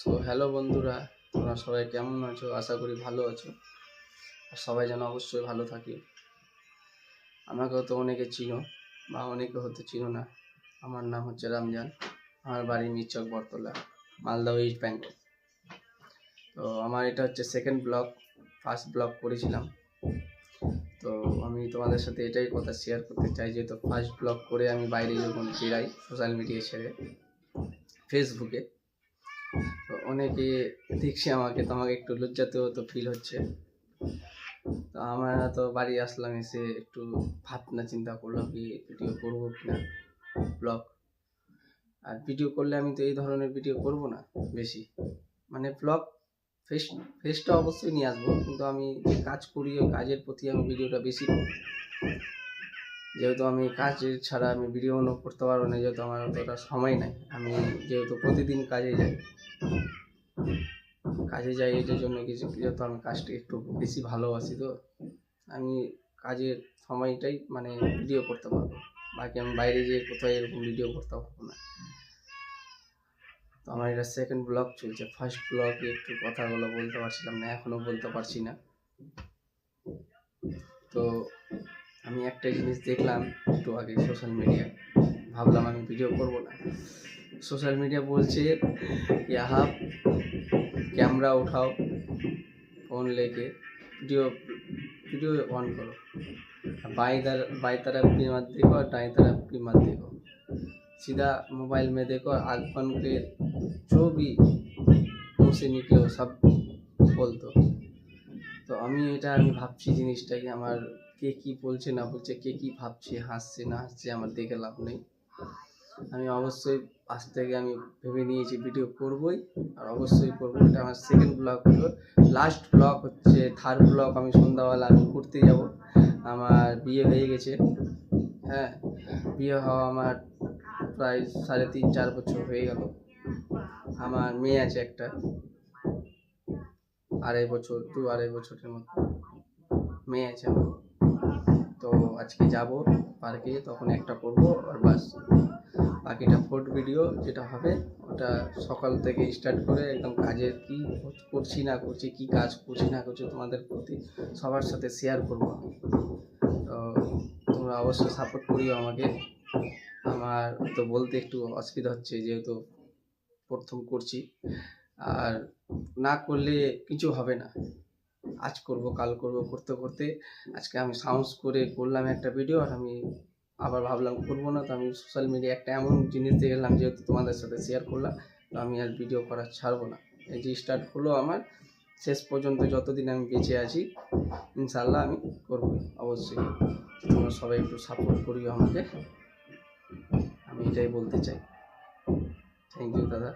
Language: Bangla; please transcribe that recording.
সো হ্যালো বন্ধুরা, তোমরা সবাই কেমন আছো? আশা করি ভালো আছো। আর সবাই যেন অবশ্যই ভালো থাকে। আমাকেও তো অনেকে চিনো বা অনেকে হয়তো চিনো না। আমার নাম হচ্ছে রামজান। আমার বাড়ি মিরচক বটতলা, মালদা ওয়েস্ট বেঙ্গল। তো আমার এটা হচ্ছে সেকেন্ড ব্লগ। ফার্স্ট ব্লগ করেছিলাম। তো আমি তোমাদের সাথে এটাই কথা শেয়ার করতে চাই, যেহেতু ফার্স্ট ব্লগ করে আমি বাইরে যখন বেরাই সোশ্যাল মিডিয়া ছেড়ে ফেসবুকে, তো অনেকে দেখছে আমাকে, তো আমাকে একটু লজ্জাতেও তো ফিল হচ্ছে। তো আমরা তো বাড়ি আসলাম, এসে একটু ভাবনা চিন্তা করলাম কি ভিডিও করবো কিনা ব্লগ। আর ভিডিও করলে আমি তো এই ধরনের ভিডিও করব না বেশি, মানে ব্লগ ফেসটা অবশ্যই নিয়ে আসবো, কিন্তু আমি যে কাজ করি ওই কাজের প্রতি আমি ভিডিওটা বেশি করব। যেহেতু আমি কাজ ছাড়া আমি ভিডিও করতে পারবো না, যেহেতু আমার অতটা সময় নাই। আমি যেহেতু প্রতিদিন কাজে যাই এটার জন্য যেহেতু আমি কাজটা একটু বেশি ভালোবাসি, তো আমি কাজের সময়টাই মানে ভিডিও করতে পারবো। বাকি আমি বাইরে যেয়ে কোথাও এরকম ভিডিও করতে পারবো না। তো আমার এটা সেকেন্ড ব্লগ চলছে। ফার্স্ট ব্লগে একটু কথাগুলো বলতে পারছিলাম না, এখনও বলতে পারছি না। তো আমি একটা জিনিস দেখলাম একটু আগে সোশ্যাল মিডিয়ায়, ভাবলাম আমি ভিডিও করব না। सोशल मीडिया बोलছে यहाँ कैमरा उठाओ, फ़ोन लेके वीडियो ऑन करो, बाई तरफ की मत देखो और दाई तरफ की मत देखो, सीधा मोबाइल में देखो। आँख बंद के जो भी मुँह से निकले वो सब बोल दो। তো আমি ভাবছি জিনিসটাকে আমার কে কি বলছে না বলছে, কে কি ভাবছে, হাসছে না হাসছে, আমার দেখে লাভ নেই। আমি অবশ্যই আজ থেকে আমি ভেবে নিয়েছি ভিডিও করবই, আর অবশ্যই করবো। এটা আমার সেকেন্ড ব্লগ হলো। লাস্ট ব্লগ হচ্ছে থার্ড ব্লগ। আমি সন্ধ্যাবেলা আমি ঘুরতে যাব। আমার বিয়ে হয়ে গেছে। হ্যাঁ, বিয়ে হওয়া আমার প্রায় 3.5-4 বছর হয়ে গেল। আমার মেয়ে আছে একটা, 2-2.5 বছরের মতো মেয়ে আছে আমার। তো আজকে যাব পার্কে, তখন একটা করবো আর বাস। বাকিটা ফোর্থ ভিডিও যেটা হবে ওটা সকাল থেকে স্টার্ট করে একদম কাজের কি করছি না করছি, কি কাজ করছি না করছি তোমাদের প্রতি সবার সাথে শেয়ার করবো আমি। তো তোমরা অবশ্যই সাপোর্ট করিও আমাকে। আমার তো বলতে একটু অসুবিধা হচ্ছে, যেহেতু প্রথম করছি, আর না করলে কিছু হবে না। আজ করব কাল করব করতে করতে আজকে আমি সাহস করে করলাম একটা ভিডিও, আর আমি আবার ভাবলাম করবো না। তো আমি সোশ্যাল মিডিয়া একটা এমন জিনিস দিয়ে গেলাম, যেহেতু তোমাদের সাথে শেয়ার করলাম, তো আমি আর ভিডিও করা ছাড়বো না। এই যে স্টার্ট হলো আমার, শেষ পর্যন্ত যতদিন আমি বেঁচে আছি ইনশাল্লাহ আমি করবো অবশ্যই। তোমরা সবাই একটু সাপোর্ট করিও আমাকে, আমি এটাই বলতে চাই। থ্যাংক ইউ দাদা।